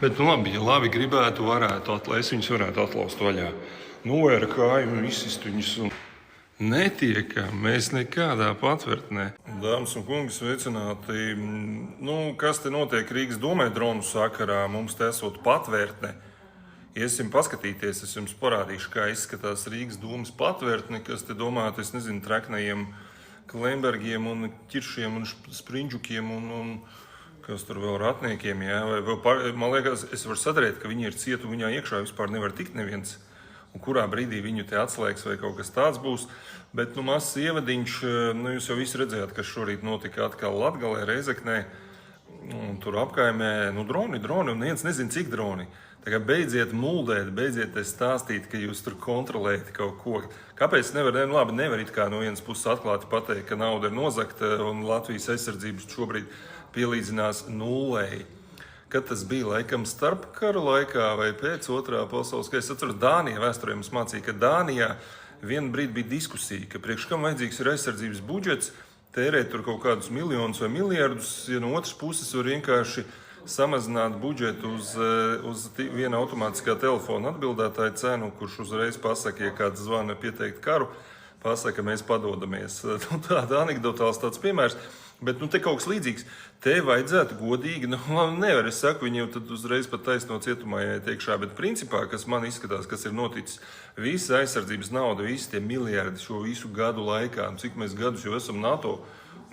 Bet, nu labi, ja labi gribētu, es viņus varētu atlaust vaļā. Nu, ar kāju un izsist viņus. Netiekam mēs nekādā patvērtnē. Dāmas un kungi, sveicināti. Kas te notiek Rīgas domē dronu sakarā? Mums te esot patvērtne. Iesim paskatīties, es jums parādīšu, kā izskatās Rīgas domas patvērtne, kas te domājat, es nezinu, treknajiem Klembergiem un ķiršiem un sprindžukiem un kas tur vēl ratniekiem, jā. Man liekas, es varu sadarīt, ka viņi ir cieti un viņā iekšā vispār nevar tikt neviens. Un kurā brīdī viņu te atslēgs vai kaut kas tāds būs. Bet, mazs ievadiņš, jūs jau visi redzējāt, kas šorīt notika atkal Latgalē, Reizeknē. Tur apkaimē, droni, un neviens nezin, cik droni. Tā kā beidziet muldēt, beidziet stāstīt, ka jūs tur kontrolējat kaut ko. Kāpēc nevar it kā no vienas puses atklāti pateikt, ka nauda ir nozagta un Latvijas aizsardzības šobrīd pielīdzinās nullei. Kad tas bija laikam starpkaru laikā vai pēc otrā pasaules kara, es atceros, Dānijā vēsturē mums mācīja, ka Dānijā vienu brīdi bija diskusija, ka priekš kam vajadzīgs ir aizsardzības budžets, tērēt tur kaut kādus miljonus vai miljardus, ja no otras puses var vienkārši samazināt budžetu uz viena automātiskā telefona atbildētāja cenu, kurš uzreiz pasaka, ja kāds zvana pieteikt karu, pasaka, mēs padodamies. Tāda anekdotāls tāds piemērs. Bet te kaut kas līdzīgs. Te vajadzētu godīgi, nevar, es saku, viņi jau tad uzreiz pat taisno cietumā jāiet iekšā, bet principā, kas man izskatās, kas ir noticis, visa aizsardzības nauda, visi tie miljardi šo visu gadu laikā, cik mēs gadus jau esam NATO,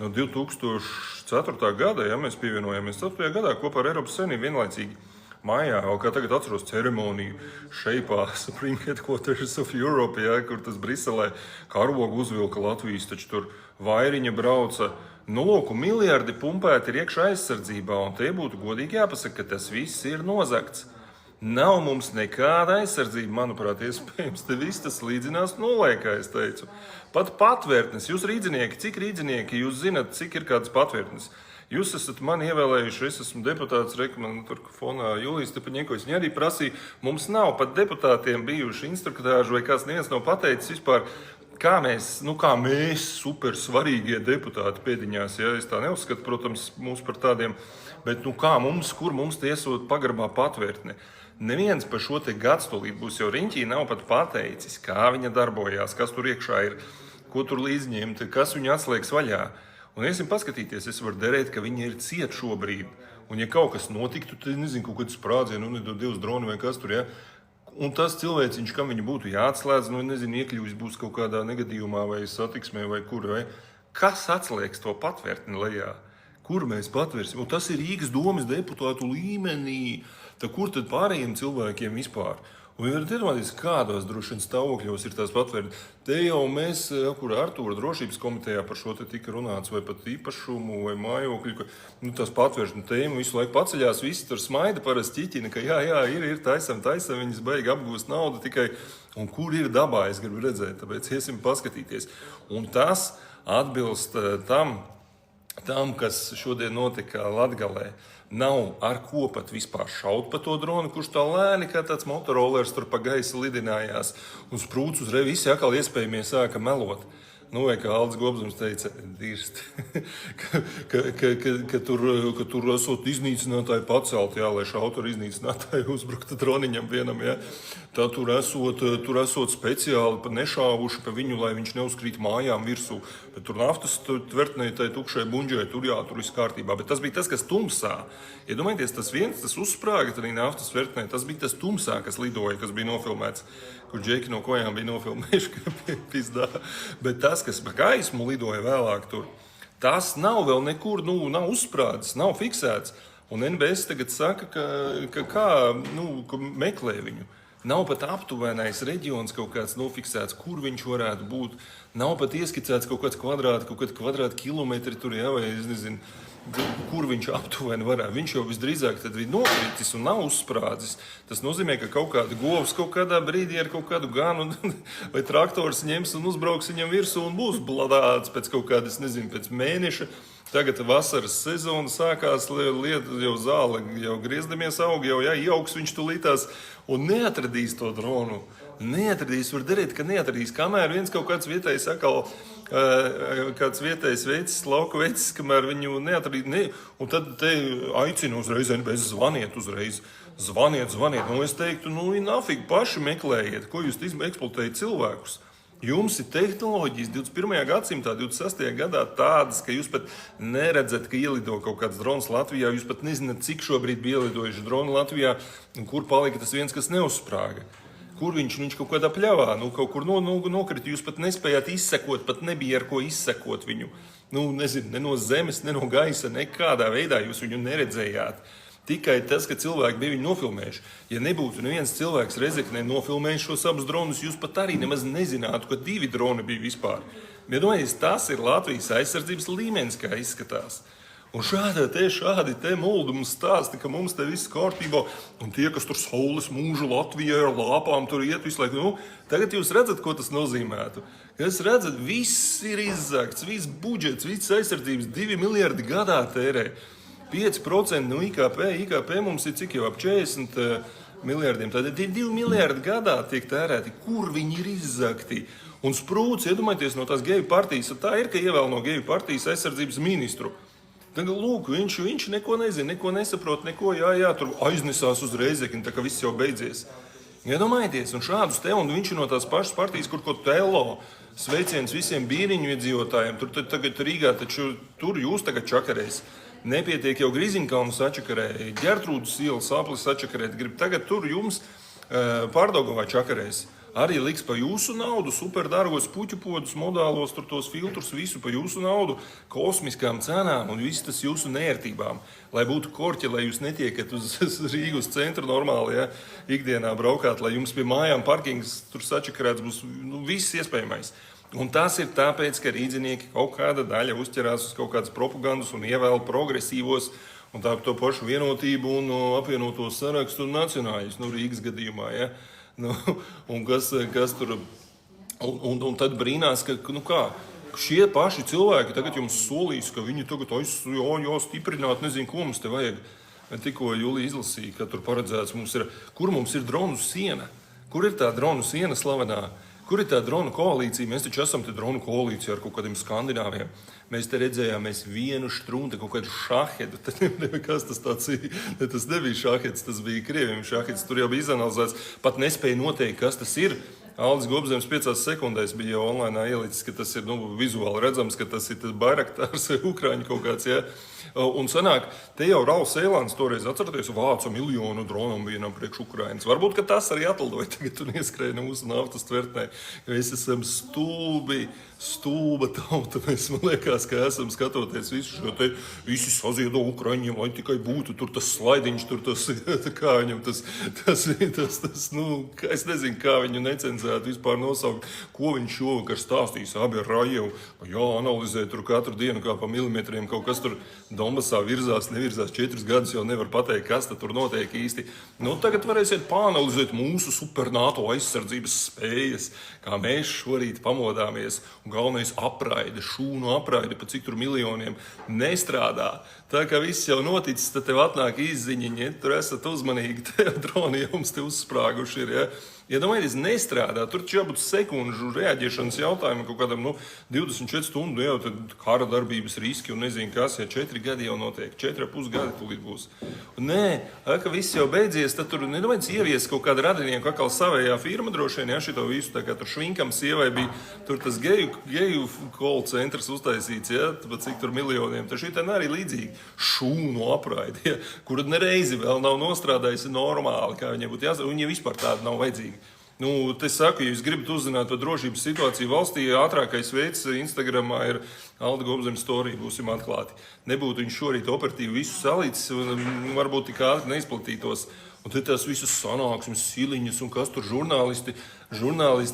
no 2004. gada, ja mēs pievienojāmies 4. gadā kopā ar Eiropas Savienību vienlaicīgi. Mājā, kā tagad atceros ceremoniju šeipā Supreme Headquarters of Europe, ja, kur tas Briselē karogu uzvilka Latvijas, taču tur vairiņa brauca. Lūk, miljardi pumpēti ir iekšā aizsardzībā, un te būtu godīgi jāpasaka, ka tas viss ir nozagts. Nav mums nekāda aizsardzība, manuprāt, iespējams, te viss tas līdzinās nulē, kā es teicu. Pat patvērtnes, jūs rīdzinieki, cik rīdzinieki, jūs zinat, cik ir kādas patvērtnes? Jūs esat mani ievēlējuši, es esmu deputāts, man tur fonā Julijas Tepaņiekojas, viņa arī prasīja, mums nav pat deputātiem bijuši instruktāži vai kāds neviens nav pateicis vispār, kā mēs super svarīgie deputāti pēdiņās, ja es tā neuzskatu, protams, mūs par tādiem, bet kur mums tiesot pagrabā patvērtne. Neviens par šo te gadstolīt būs jau riņķī nav pat pateicis, kā viņa darbojās, kas tur iekšā ir, ko tur līdzņemt, kas viņu atslēgs vaļā. Un iesim paskatīties, es varu derēt, ka viņi ir ciet šobrīd. Un ja kaut kas notiktu, tad nezinu, kaut kāds sprādzienu, nedod Dievs droni vai kas tur, ja. Un tas cilvēciņš, kam viņi būtu jāatslēdz, nezinu, iekļuvis būs kaut kādā negadījumā vai satiksmē vai kur, vai. Kas atslēgs to patvērtni lejā? Kur mēs patvērsim? Un tas ir Rīgas domas deputātu līmenī. Tā kur tad pārējiem cilvēkiem vispār? Un varat iedomāties, kādos droši vien stāvokļos ir tās patvērtnes. Te jau mēs, kur Artūra drošības komitejā par šo te tika runāts, vai pat īpašumu, vai mājokļu, tās patvērtnes tēma visu laiku paceļās, visi tur smaida parasti ķiķina, ka jā, ir taisam, viņas baigi apgūst naudu tikai, un kur ir dabā, es gribu redzēt, tāpēc iesim paskatīties. Un tas atbilst tam, kas šodien notika Latgalē. Nav ar ko pat vispār šaut pa to dronu, kurš tā lēni kā tāds motorolers tur pa gaisa lidinājās un sprūc uzreiz visi atkal iespējamie sāka melot. Vai kā Aldis Gobzums teica, dirst, ka tur esot iznīcinātāji pacelt, jā, lai šautu ar iznīcinātāju uzbrukta droniņam vienam, jā. Tā tur esot speciāli nešāvuši pa viņu, lai viņš neuzkrīt mājām virsū. Bet tur naftas tvertnei tai tukšai buņģai, tur viss kārtībā. Bet tas bija tas, kas tumsā. Iedomājieties, tas uzsprāga arī naftas tvertnei, tas bija tas tumsā, kas lidoja, kas bija nofilmēts, kur džeki no kojām bija nofilmējuši, ka pizdā. Bet tas, kas pa gaismu lidoja vēlāk tur, tas nav vēl nekur, nav uzsprādzis, nav fiksēts. Un NBS tagad saka, ka meklē viņu. Nav pat aptuvenais reģions kaut kāds nofiksēts, kur viņš varētu būt. Nav pat ieskicēts kaut kāds kvadrātkilometri tur, jā, vai es nezinu, kur viņš aptuveni varētu. Viņš jau visdrīzāk tad bija nokritis un nav uzsprādzis. Tas nozīmē, ka kaut kāda govs kaut kādā brīdī ar kaut kādu ganu vai traktors ņems un uzbrauks viņam virsū un būs bladāts pēc kaut kādas, pēc mēneša. Tagad vasaras sezona sākās, jau zāle, jau griezdamies augi, jau ieaugs viņš tulītās un neatradīs to dronu. Neatradīs, var darīt, ka neatradīs. Kamēr viens kaut kāds vietējs atkal kāds vietējais vecis, lauka vecis, kamēr viņu neatradīja. Un tad te aicina uzreiz, NBS zvaniet uzreiz. Zvaniet. Nu, es teiktu, nafig paši meklējiet, ko jūs eksploatējat cilvēkus. Jums ir tehnoloģijas 21. gadsimtā, 26. gadā tādas, ka jūs pat neredzat, ka ielido kaut kāds drons Latvijā. Jūs pat nezināt, cik šobrīd bija ielidojuši droni Latvijā un kur palika tas viens, kas neuzsprāga. Kur viņš kaut kādā pļavā, kaut kur nokrita. Jūs pat nespējāt izsekot, pat nebija ar ko izsekot viņu. Nezinu, ne no zemes, ne no gaisa, nekādā veidā jūs viņu neredzējāt. Tikai tas, ka cilvēki bija viņu nofilmējuši. Ja nebūtu neviens cilvēks Rezeknē nofilmējis šos abus dronus, jūs pat arī nemaz nezinātu, ka 2 droni bija vispār. Iedomājieties, tas ir Latvijas aizsardzības līmenis, kā izskatās. Un šādi te muldi mums stāsta, ka mums te viss kārtībā, un tie, kas tur saules mūžu Latvijā ar lāpām tur iet visu laiku, tagad jūs redzat, ko tas nozīmētu. Jūs redzat, viss ir izzagts, viss budžets, viss aizsardzības 2 miljardi gadā tērē. 5% no IKP mums ir cik jau ap 40 miljardiem. Tad 2 miljardi gadā tiek tērēti. Kur viņi ir izzagti? Un Sprūds, iedomājieties, no tās geju partijas, tā ir, ka ievēl no geju partijas aizsardzības ministru. Tagad, lūk, viņš neko nezina, neko nesaprot, neko tur aiznesās uz Reizekni, tā kā viss jau beidzies. Iedomājieties, un šādus te, un viņš ir no tās pašas partijas, kur ko telo, sveiciens visiem bīriņu iedzīvotājiem. Tagad Rīgā, taču tur jūs tagad čakarēs. Nepietiek jau Griziņkalnu sačakarē, Ģertrūdas ielu saplis sačakarēt, grib tagad tur jums Pārdaugavā čakarēs. Arī liks pa jūsu naudu, superdārgos puķu podus, modālos, tur tos filtrus, visu pa jūsu naudu, kosmiskām cenām un viss tas jūsu neērtībām. Lai būtu korķi, lai jūs netiekat uz Rīgas centru normāli, ikdienā braukāt, lai jums pie mājām parkings tur sačakarēts būs viss iespējamais. Un tas ir tāpēc, ka rīdzinieki kaut kāda daļa uzķerās uz kaut kādas propagandas un ievēl progresīvos un tā to pašu Vienotību un apvienoto sarakstu un nacionāļus, Rīgas gadījumā, un kas tur, un tad brīnās, ka, šie paši cilvēki tagad jums solīs, ka viņi tagad stiprināt, nezinu, ko mums te vajag. Tikko Julija izlasīja, ka tur paredzēts kur mums ir dronu siena? Kur ir tā dronu siena slavenā? Kur ir tā dronu koalīcija? Mēs taču esam te dronu koalīcija ar kaut kādiem skandināviem. Mēs te redzējām, vienu štrunti, kaut kādu šahedu. Kas tas tāds ir? Tas nebija šahets, tas bija krieviem šahets. Tur jau bija izanalizēts, pat nespēja noteikt, kas tas ir. Aldis Gobzems 5 sekundēs bija jau online ielicis, ka tas ir vizuāli redzams, ka tas ir Bairaktārs Ukraiņu kaut kāds, Un sanāk, te jau Rauls Eilāns toreiz atceraties, vāca 1 miljonu dronam vienam priekš Ukrainas. Varbūt, ka tas arī atlidoja tagad un ieskrēja mūsu naftas tvertnē. Mēs esam stulba tauta. Mēs, man liekas, ka esam skatoties visu šo te, visi saziedo Ukraiņiem, lai tikai būtu tur tas slaidiņš, tur tas, kā viņam tas, es nezinu, kā viņu necenzētu vispār nosaukt, ko viņš šovakar stāstīs abi ar Rajevu. Analizē tur katru dienu kā pa milimetriem, kaut kas tur Donbasā virzās, nevirzās 4 gadus, jau nevar pateikt, kas tur notiek īsti. Tagad varēsiet pāanalizēt mūsu super NATO aizsardzības spējas, kā mēs šorīt pamodāmies. Un galvenais apraide, šūnu apraide, pa cik tur miljoniem nestrādā. Tā kā viss jau noticis, tad tev atnāk izziņiņi, tur esat uzmanīgi, te droni jums te uzsprāguši ir, Iedomājieties, nestrādā, tur jābūt sekundžu reaģēšanas jautājumam kaut kādam 24 stundu, jau tad kara darbības riski un nezinu kas, 4 gadi jau notiek, 4,5 gadi tūlīt būs. Nē, ka viss jau beidzies, tad tur nedomājieties ievies kaut kāda radinieku atkal savējā firma droši vien, šito visu, tā kā tur Švinkam sievai bija tur tas geju call centrs uztaisīts, pat cik tur miljoniem, tad šitien arī līdzīgi šūnu apraidi, kur nereizi vēl nav nostrādājusi normāli, kā viņai būtu jāsaka, un viņai vispār tāda nav vajadzīga. Te saku, ja jūs gribat uzzināt par drošības situāciju valstī, ātrākais veids Instagramā ir Alda Gobzems storija, būsim atklāti. Nebūtu viņš šorīt operatīvi visu salīdzis, varbūt tik ātri neizplatītos. Un te tās visas sanāksmes, siliņas un kas tur žurnālisti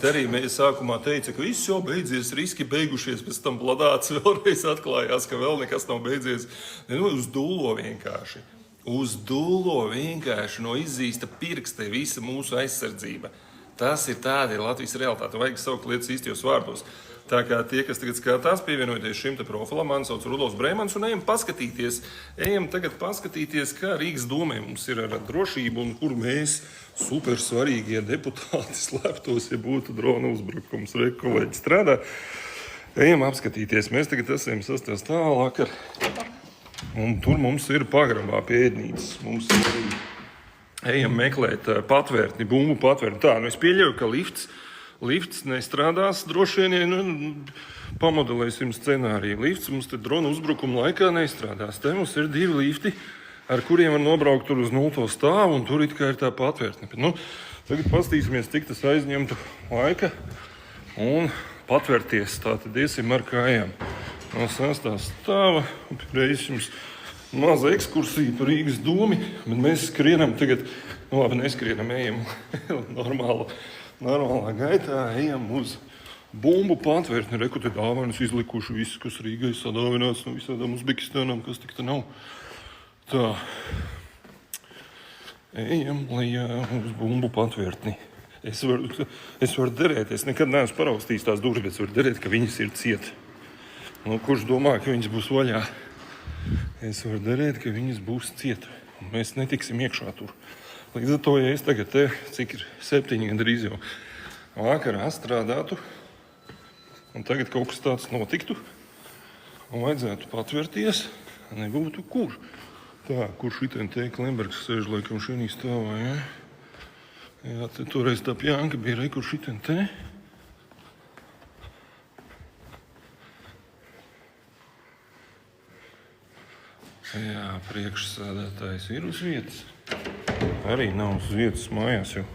arī sākumā teica, ka viss jau beidzies, riski beigušies, pēc tam bladāts vēlreiz atklājās, ka vēl nekas nav beidzies. Uz dūlo vienkārši. Uz dūlo vienkārši no izzīsta pirkstē visa mūsu aizsardzība. Tas ir tāda Latvijas realitāte. Vajag saukt lietas īstajos vārdos. Tā kā tie, kas tagad skatās, pievienoties šim te profilam, mani sauc Rudolfs Breimans, un ejam tagad paskatīties, kā Rīgas domē mums ir ar drošību un kur mēs super svarīgie deputāti slēptos, ja būtu drona uzbrukums. Kolēģi strādā. Ejam apskatīties. Mēs tagad esam 6. stāvā vakar. Un tur mums ir pagrabā pie ēdnīcas. Mums ir arī ejam meklēt patvērtni, bumbu patvērtni. Tā, nu es pieļauju, ka lifts nestrādās droši vien, pamodelēsim scenāriju. Lifts mums te drona uzbrukuma laikā nestrādās. Te mums ir 2 lifti, ar kuriem var nobraukt tur uz 0. stāvu, un tur it kā ir tā patvērtne. Nu, tagad paskatīsimies, cik tas aizņemtu laika un patvērties. Tātad iesim ar kājām no 6. stāva. Reiz jums maza ekskursija par Rīgas domi, bet mēs skrienam tagad, nu labi, neskrienam, ejam normālā gaitā, ejam uz bumbu patvērtni. Reku te dāvanas izlikuši viss, kas Rīgai sadāvināts no visādām Uzbekistānām, kas tik te nav. Tā, ejam lejā uz bumbu patvērtni. Es varu derēt, es nekad neesmu paraustījis tās durvis, bet es varu derēt, ka viņas ir ciet. Nu, kurš domā, ka viņas būs vaļā? Es varu derēt, ka viņas būs ciet. Un mēs netiksim iekšā tur. Līdz ar to, ja es tagad te, cik ir 7 gandrīz jau vakarā strādātu, un tagad kaut kas tāds notiktu, un vajadzētu patvērties, nebūtu kur. Tā, kur šitien te Klembergs sēž laikam šī stāvā, ja? Jā, te toreiz tā pjānka bija, kur šitien te. Jā, priekšsēdētājs ir uz vietas. Arī nav uz vietas mājās jau.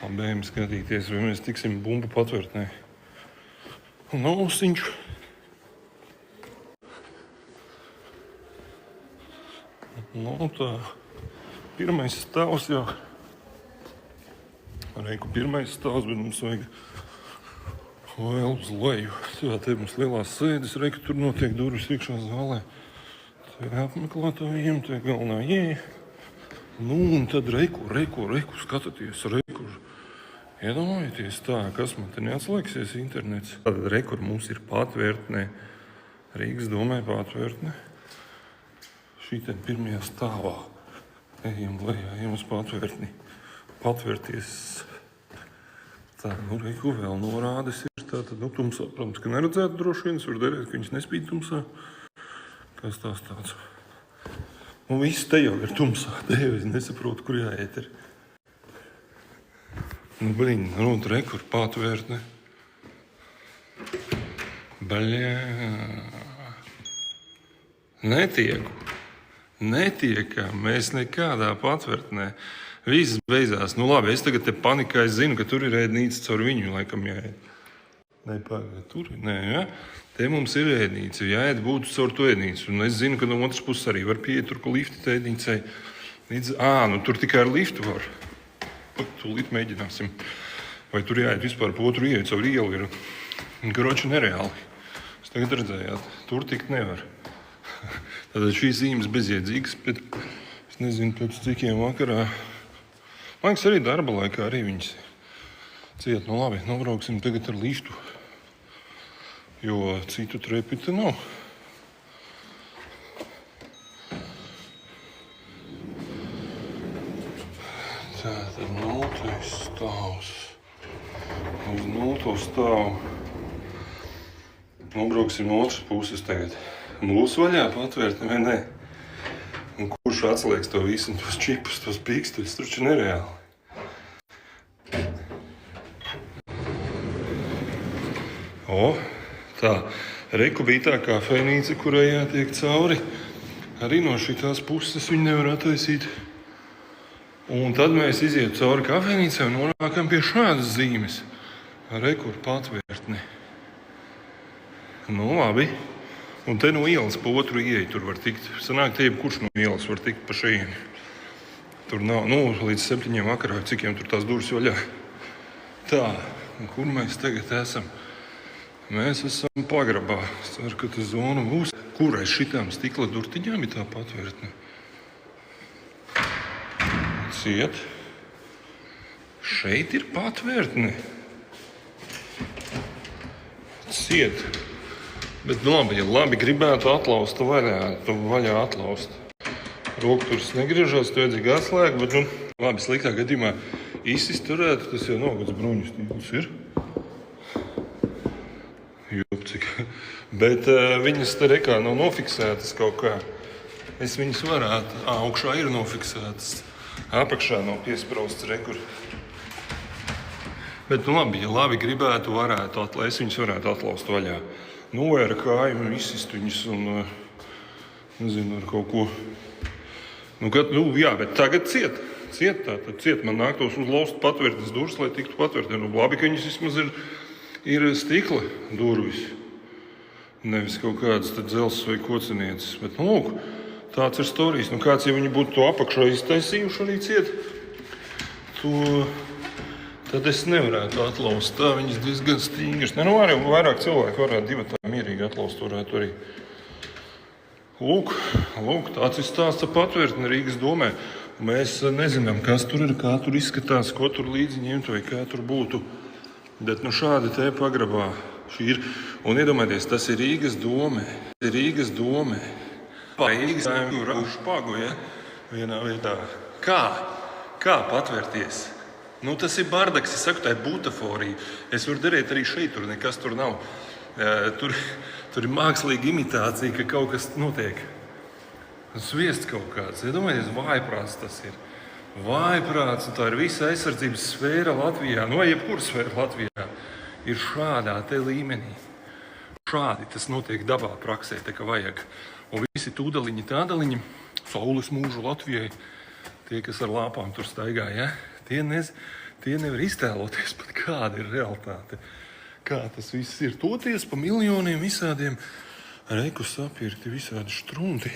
Labējam skatīties, vai mēs tiksim bumbu patvērtnē. Un ausiņš. Nu tā, pirmais stāvs jau. Reiku pirmais stāvs, bet mums vajag vēl uz leju. Tā, te mums lielās sēdes, reiku tur notiek durvis iekšā zālē. Te apmeklētājiem, te galvenā ieeja. Nu, un tad reiku, skatāties, reiku. Iedomājieties tā, kas man te neatslēgsies internets. Tātad reiku mums ir patvērtnē. Rīgas domē patvērtne. Šī te pirmajā stāvā. Ejam lejā, ejam uz patvērtni. Patvērties. Tā, nu, reiku vēl norādes ir. Tātad, nu, tumsā, protams, ka neredzētu droši vien. Es varu derēt, ka viņas nespīd tumsā. Kas tās tāds? Un viss te jau ir tumsā. Te jau es nesaprotu, kur jāiet ir. Nu, bliņ, nu, reiku ir patvērtne. Baļā. Netiekam. Mēs nekādā patvērtnē. Viss beidzās. Nu labi, es tagad te panikā, es zinu, ka tur ir ēdnīca, caur viņu laikam jāiet. Nē, pagaid, tur ir, nē, ja? Te mums ir ēdnīca, jāiet būtu caur to ēdnīcu. Un es zinu, ka no otras puses arī var pieiet tur, ko lifti te ēdnīcai. Nu tur tikai ar liftu var. Tūlīt mēģināsim. Vai tur jāiet vispār pa otru ieeju, caur ielu ir. Groči nereāli. Es tagad redzējāt, tur tikt nevar. Tātad šīs zīmes bezjēdzīgas, bet es nezinu, pēc cikiem vakarā. Man liekas, arī darba laikā arī viņas ciet. Nu labi, nobrauksim tagad ar liftu, jo citu trepi te nav. Tātad 0. stāvs. Uz 0. stāvu. Nobrauksim no otras puses tagad. Būs vaļā patvērtni vai ne? Un kurš atslēgs to visu, un tos čipus, tos pīkstus, taču nereāli. Tā, reku bija tā kafejnīca, kurai jātiek cauri. Arī no šitās puses viņu nevar attaisīt. Un tad mēs izietu cauri kafejnīcai un nonākam pie šādas zīmes. Reku ir patvērtni. Nu labi. Un te no ielas pa otru ieeju tur var tikt. Sanāk, te jebkurš no ielas var tikt pa šejieni. Tur nav, līdz 7 vakarā, cikiem tur tās durvis vaļā. Tā, un kur mēs tagad esam? Mēs esam pagrabā. Es ceru, ka tā zona būs. Kur aiz šitām stikla durtiņām ir tā patvērtne? Ciet. Šeit ir patvērtne. Ciet. Bet labi, ja labi gribētu atlaust, vaļā atlaust. Rokturs negriežās, tu vajadzīgi atslēgu, bet labi, sliktā gadījumā izsist turētu, tas jau nogads bruņu stīvs ir. Jop, Bet viņas te rekā nav nofiksētas kaut kā. Es viņas varētu. Augšā ir nofiksētas. Apakšā nav piesprausts rekur. Bet labi, ja labi gribētu, es viņas varētu atlaust vaļā. Ar kāju izsist viņas un, nezinu, ar kaut ko. Bet tagad ciet tātad ciet. Man nāktos uzlauzt patvērtnes durvis, lai tiktu patvērtne. Labi, ka viņas vismaz ir stikla durvis. Nevis kaut kādas dzelzs vai kocinieces. Bet, tāds ir storijas. Kāds, ja viņi būtu to apakšā iztaisījuši arī ciet, tad es nevarētu atlaust. Tā viņas diezgan stingras. Arī vairāk cilvēku varētu divatā mierīgi atlaust varētu arī. Lūk, tāds ir stāsts par patvērtni Rīgas domē. Mēs nezinām, kas tur ir, kā tur izskatās, ko tur līdzi ņemt vai kā tur būtu. Bet šādi te pagrabā šī ir. Un iedomājieties, tas ir Rīgas domē. Rīgas domē. Rīgas domē špagu, ja? Vienā vietā. Kā patvērties? Tas ir bardaks, es saku, tā ir butaforija. Es varu darīt arī šeit, tur nekas tur nav. Tur ir mākslīga imitācija, ka kaut kas notiek. Sviests kaut kāds. Iedomājieties, vājprāts tas ir. Vājprāts, un tā ir visa aizsardzības sfēra Latvijā. Jebkura sfēra Latvijā ir šādā te līmenī. Šādi tas notiek dabā, praksē, tā kā vajag. Un visi tūdaliņi, tādaliņi, saules mūžu Latvijai, tie, kas ar lāpām tur staigā, ja? Tie nevar iztēloties pat, kāda ir realitāte. Kā tas viss ir. Toties pa miljoniem visādiem reku sapirkti, visādi štrunti.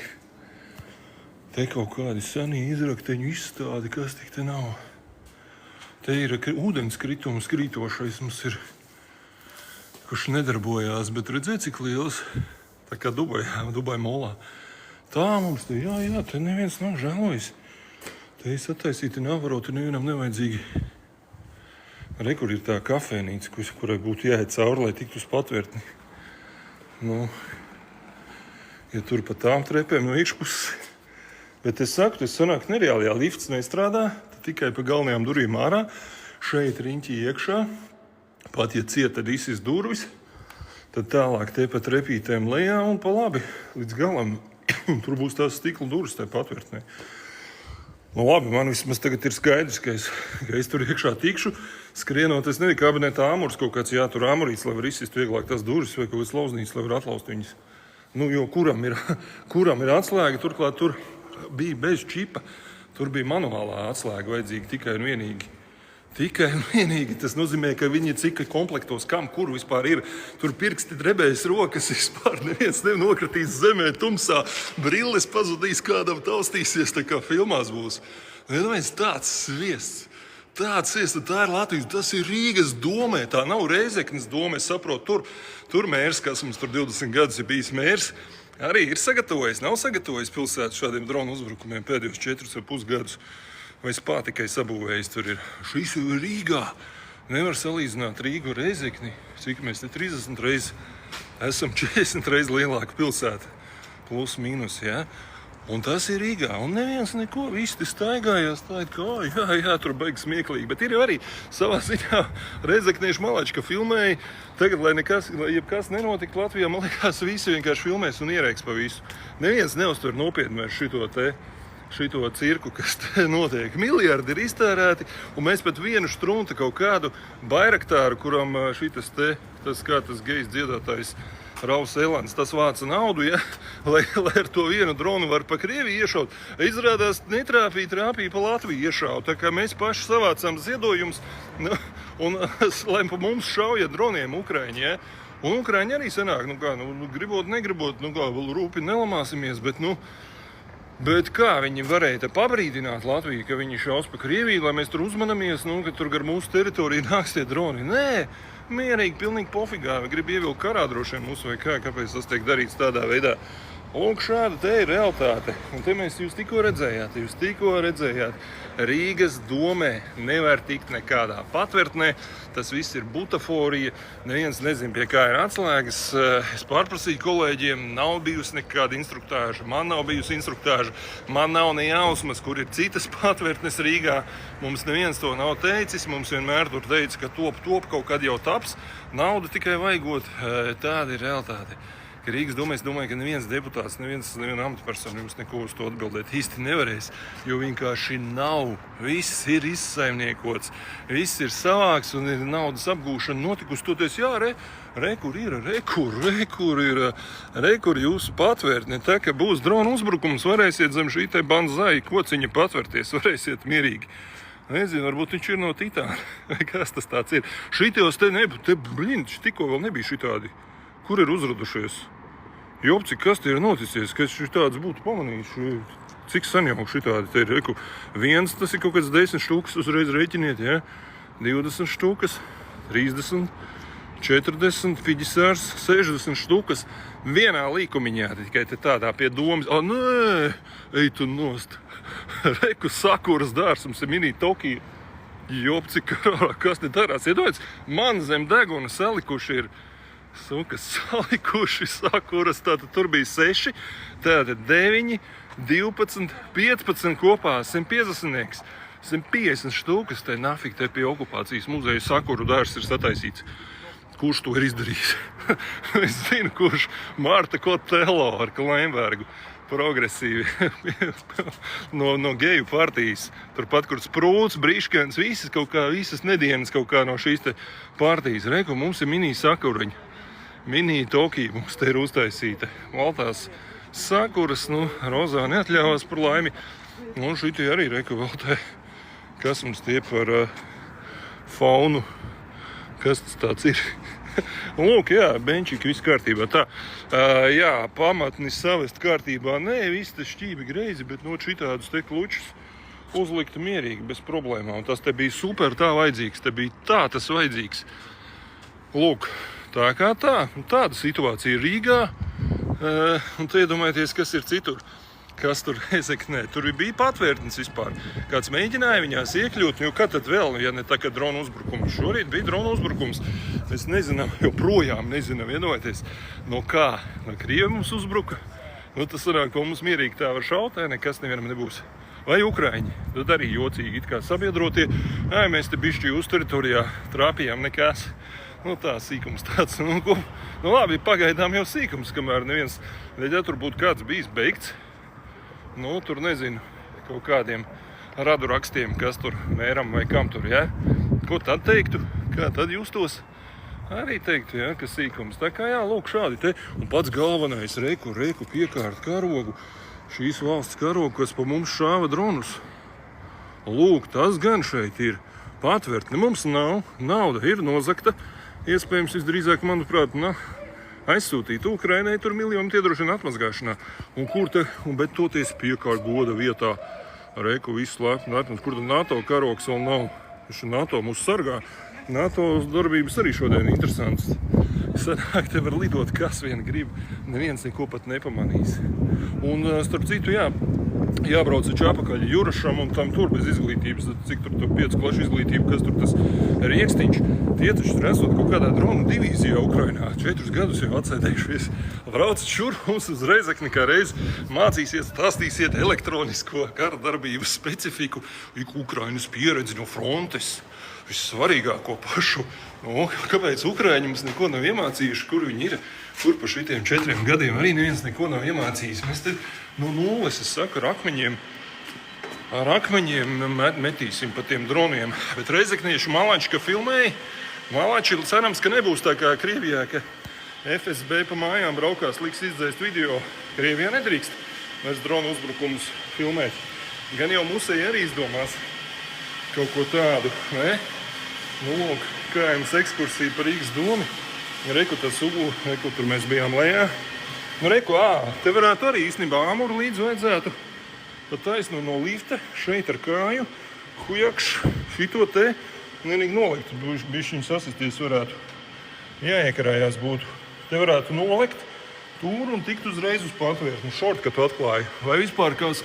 Te kaut kādi senie izrakteņu izstādi, kas tik te nav. Te ir ūdenskritums krītošais mums ir, kurš nedarbojās, bet redzēt, cik liels, tā kā Dubai molā. Tā mums te, jā, te neviens nav žēlojis. Te ir sataisīti navaroti, nevienam nevajadzīgi. Kur ir tā kafēnīca, kurai būtu jāiet cauri, lai tiktu uz patvērtni. Ja tur pa tām trepēm no iekšpuses. Bet es saku, tas sanāk nereāli, ja lifts nestrādā, tad tikai pa galvenajām durvīm ārā, šeit riņķī iekšā, pat ja ciet, tad izsis durvis, tad tālāk te pa trepītēm lejā un pa labi līdz galam. Tur būs tās stikla durvis tai patvērtnē. Labi, man vismaz tagad ir skaidrs, ka es tur iekšā tikšu, skrienot, es nezinu, kabinetā āmurs kaut kāds jātur āmurīts, lai var izsist vieglāk tās durvis vai kaut kāds lauznīts, lai var atlaust viņas. Jo kuram ir atslēga, turklāt tur bija bez čipa, tur bija manuālā atslēga vajadzīga tikai un vienīgi. Tas nozīmē, ka viņi cik komplektos, kur vispār ir. Tur pirksti drebējas rokas, vispār neviens nenokratīs zemē tumsā, brilles pazudīs, kādam taustīsies, tā kā filmās būs. Tāds sviests, tā ir Latvijas, tas ir Rīgas domē, tā nav Reizeknes domē, es saprotu, tur mērs, kas mums tur 20 gadus ir bijis mērs, arī ir sagatavojis, nav sagatavojis pilsētu šādiem dronu uzbrukumiem pēdējos 4,5 gadus. Vai spā tikai sabūvējis tur ir. Šis ir Rīgā. Nevar salīdzināt Rīgu ar Reizekni. Cik mēs 30 reizes esam 40 reizes lielāka pilsēta. Plus, mīnus, ja? Un tas ir Rīgā. Un neviens neko, visi staigājās tā, ka jā, tur beigas smieklīgi. Bet ir arī savā ziņā reizekniešu malači, ka filmēja. Tagad, lai jebkas nenotiktu Latvijā, man liekas, visi vienkārši filmēs un ierēks pa visu. Neviens neuztver nopietni vairs šito cirku, kas te notiek. Miljardi ir iztērēti, un mēs pat vienu štrunti kaut kādu Bairaktāru, kuram tas gejs dziedātājs Raus Elans, tas vāca naudu, ja? lai ar to vienu dronu var pa Krieviju iešaut. Izrādās trāpīja pa Latviju iešaut, tā kā mēs paši savācām ziedojumus, un lai pa mums šauja droniem Ukraiņi, ja? Un Ukraiņi arī sanāk, gribot, negribot, rūpi nelamāsimies, Bet kā viņi varēja pabrīdināt Latviju, ka viņi šaus pa Krieviju, lai mēs tur uzmanamies, ka tur gar mūsu teritoriju nāks tie droni? Nē, mierīgi, pilnīgi pofigā. Grib ievilkt karā droši vien mūsu vai kāpēc tas tiek darīts tādā veidā. Lūk, šāda te ir realitāte. Un te jūs tikko redzējāt. Rīgas domē nevar tikt nekādā patvērtnē. Tas viss ir butaforija. Neviens nezin, pie kā ir atslēgas. Es pārprasīju kolēģiem, nav bijusi nekāda instruktāža. Man nav bijusi instruktāža. Man nav ne jausmas, kur ir citas patvērtnes Rīgā. Mums neviens to nav teicis. Mums vienmēr tur teica, ka top kaut kad jau taps. Naudu tikai vajagot. Tāda ir realitāte. ka Rīgas domē, es domāju, ka neviens deputāts, neviena amatpersona jums neko uz to atbildēt īsti nevarēs, jo vienkārši nav. Viss ir izsaimniekots, viss ir savāks un ir naudas apgūšana notikusi. Toties, jā, kur jūsu patvērtne. Tā, ka būs drona uzbrukums, varēsiet zem šī te banzai kociņa patvērties, varēsiet mierīgi. Nezinu, varbūt viņš ir no Titāna, vai kas tas tāds ir. Šitos tikko vēl nebija šitādi. Kur ir uzradušies? Jopci, kas te ir noticies? Kas šitāds būtu pamanījuši? Cik sen jau šitādi te ir? Viens, tas ir kaut kāds 10 štukas, uzreiz rēķiniet, ja? 20 štukas, 30, 40, 50, 60 štukas. Vienā līkumiņā, tikai te tādā pie domas. Nē, ej tu nost. Reku sakuras dārs, mums ir mini Tokija. Jopci, kas te darās? Iedomājies, man zem deguna salikuši ir salikuši sakuras, tātad tur bija 6, tātad 9, 12, 15 kopā, 150, 150 štukas, te nafik te pie okupācijas muzeja sakuru dārs ir sataisīts. Kurš to ir izdarījis? Es zinu, kurš Marta Kotelo ar Klembergu. Progresīvi no geju partijas. Turpat, kur Sprūts, Briškens, visas nedienas kaut kā no šīs te partijas. Reku, mums ir mini sakuriņi. Mini Tokija mums te ir uztaisīta. Valtās sakuras, rozā neatļāvās par laimi. Un šitie arī, reku, vēl te, kas mums tie par faunu. Kas tas tāds ir? Lūk, jā, benčiki, viss kārtībā. Tā, jā, pamatni savest kārtībā. Nē, viss te šķībi greizi, bet šitādus te klučus uzlikt mierīgi, bez problēmām. Tas te bija super, tā vajadzīgs. Te bija tā tas vajadzīgs. Lūk, tā kā tā. Tāda situācija ir Rīgā. Un te iedomājieties, kas ir citur. Kas tur Rezeknē? Tur bija patvērtnes vispār. Kāds mēģināja viņās iekļūt, jo kad tad vēl, ja ne tā, ka drona uzbrukums. Šorīt bija drona uzbrukums. Mēs nezinām, joprojām nezinām, iedomājieties, no kā. No Krievi mums uzbruka. Tas sanāk, ko mums mierīgi tā var šaut, nekas nevienam nebūs. Vai Ukraiņi. Tad arī jocīgi, it kā sabiedrotie. Mēs te bišķi uz teritorijā trāpījām nekas. Tā sīkums tāds. Labi, pagaidām jau sīkums, kamēr neviens, ja tur būtu kāds bijis beigts. Tur nezinu, kaut kādiem radu rakstiem, kas tur mēram vai kam tur, ja? Ko tad teiktu? Kā tad justos? Arī teiktu, ja, ka sīkums. Tā kā jā, lūk, šādi te. Un pats galvenais, reku piekārt karogu. Šīs valsts karogu, kas pa mums šāva dronus. Lūk, tas gan šeit ir patvērtne. Mums nav, nauda ir nozakta. Iespējams, visdrīzāk, manuprāt, aizsūtīt Ukrainai, tur miljonu tie droši vien atmazgāšanā. Un kur te, bet toties piekārt goda vietā, reku visu lepni, kur tad NATO karoks vēl nav. NATO mūs sargā. NATO darbības arī šodien interesants. Sanāk, te var lidot, kas vien grib. Neviens neko pat nepamanīs. Un starp citu, jābrauc taču apakaļ Jurašam un tam tur bez izglītības. Cik tur 5 klašu izglītība, kas tur tas Rieksniņš. Tie taču esot kaut kādā dronu divīzijā Ukrainā. 4 gadus jau atsēdējušies. Braucat šur, mums uz Rezekni kā reiz mācīsiet, stāstīsiet elektronisko kara darbības specifiku, Ukrainas pieredzi no frontes. Vissvarīgāko pašu. Kāpēc Ukraiņi mums neko nav iemācījuši, kur viņi ir, kur pa šitiem 4 gadiem arī neviens neko nav iemācījis. Mēs te no nulles, es saku, ar akmeņiem metīsim pa tiem droniem. Bet reizekniešu Malači, ka filmēja, Malači cerams, ka nebūs tā kā Krievijā, ka FSB pa mājām braukās, liks izdzēst video. Krievijā nedrīkst vairs dronu uzbrukumus filmēt. Gan jau musēji arī izdomās kaut ko tādu, ne? Lūk, kā jums ekskursija par Rīgas domu. Reku tas reku, tur mēs bijām lejā. Reku, te varētu arī īstenībā āmuru līdz vajadzētu. Pat taisno no lifta, šeit ar kāju, hujakš, šito te, nenīgi nolikt, bišķiņ sasisties varētu. Jāiekarājās būtu. Te varētu nolikt tur un tikt uzreiz uz patvērtni. Šortkatu atklāju. Vai vispār kā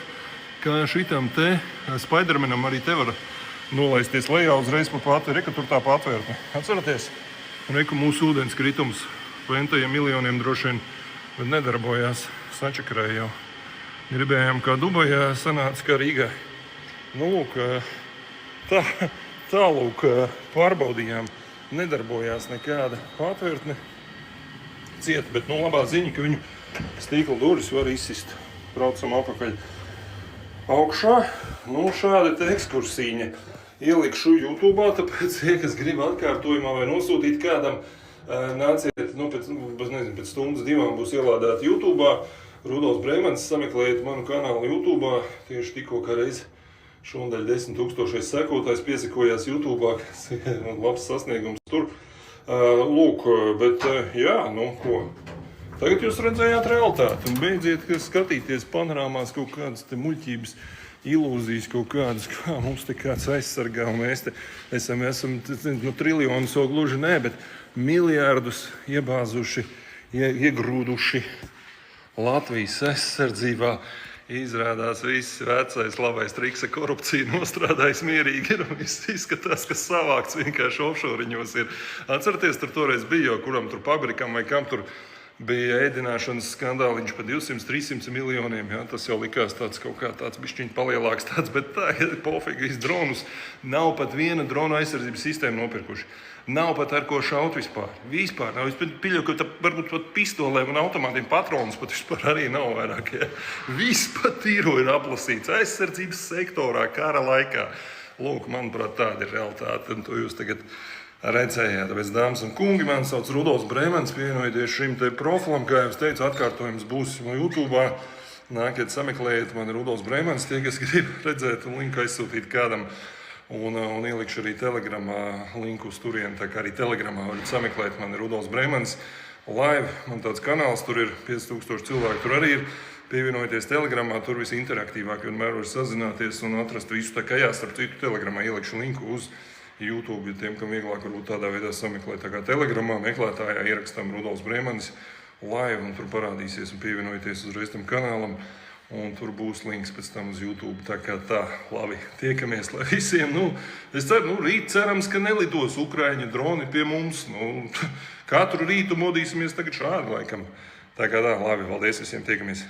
šitam te Spidermanam arī te var nolaisties lejā uzreiz pa patvērtni. Reku tur tā patvērtni. Atceraties? Reku mūsu ūdens kritums pentajiem miljoniem droši vien, bet nedarbojās. Sačakarēja jau. Gribējām kā Dubajā, sanāca kā Rīgā. Lūk, tālūk pārbaudījām. Nedarbojās nekāda patvērtne. cieta, bet nu, labā ziņa, ka viņu stīkla durvis var izsist. Braucam apakaļ augšā. Nu, šāda te ekskursīņa. Ielikšu YouTube'ā, tāpēc, ja kas grib atkārtojumā vai nosūtīt kādam, nāciet, nu, pēc stundas divām būs ielādēta YouTube'ā. Rudolfs Breimans, sameklējiet manu kanālu YouTube'ā, tieši tikko kā reiz šondaļ 10 000 sekotājs piesakojās YouTube'ā, kas ir labs sasniegums tur. Lūk, bet jā, nu ko, tagad jūs redzējāt realitāti un beidziet skatīties panorāmās kaut kādas te muļķības, ilūzijas kaut kādas, kā mums te kāds aizsargā un mēs te esam nu, triljonus jau gluži nē, bet miljārdus iebāzuši, iegrūduši Latvijas aizsardzībā. Izrādās viss vecais labais triks ar korupciju nostrādājis mierīgi ir un viss izskatās, ka savākts vienkārši offshoriņos ir. Atcerieties, tur toreiz bija jau kuram tur pabrikam vai kam tur bija ēdināšanas skandāliņš par 200-300 miljoniem. Jā, tas jau likās tāds kaut kā tāds bišķiņ palielāks tāds, bet tā ir pofīgi dronus. Nav pat viena drona aizsardzības sistēma nopirkuši. Nav pat ar ko šaut vispār. Vispār nav. Es pieļauju, ka varbūt pat pistolēm un automātiem patronus pat vispār arī nav vairāk. Ja? Viss pat tīro ir aplasīts aizsardzības sektorā, kara laikā. Lūk, manuprāt, tāda ir realitāte. Un to jūs tagad redzējāt. Tāpēc, dāmas un kungi, man sauc Rudolfs Breimans, pievienojieties šim te profilam, kā jau es teicu, atkārtojums būs YouTube'ā. Nākiet, sameklējiet mani Rudolfs Breimans, tie, kas grib redzēt un linku aizsūtīt kādam. Un ielikšu arī telegramā linku uz turieni, tā kā arī telegramā varat sameklēt mani Rudolfs Breimans live. Man tāds kanāls, tur ir 5000 cilvēku, tur arī ir. Pievienojieties telegramā, tur viss interaktīvāk, vienmēr var sazināties un atrast visu. Tā kā starp citu telegramā ielikšu linku uz YouTube, ja tiem, kam vieglāk varbūt tādā veidā sameklēt. Tā kā telegramā meklētājā ierakstam Rudolfs Breimans live un tur parādīsies un pievienojieties uzreiz tam kanālam. Un tur būs links pēc tam uz YouTube. Tā kā tā, labi, tiekamies, lai visiem, es ceru, rīt cerams, ka nelidos Ukraiņu droni pie mums. Katru rītu modīsimies tagad šādi laikam. Tā kā tā, labi, paldies visiem, tiekamies.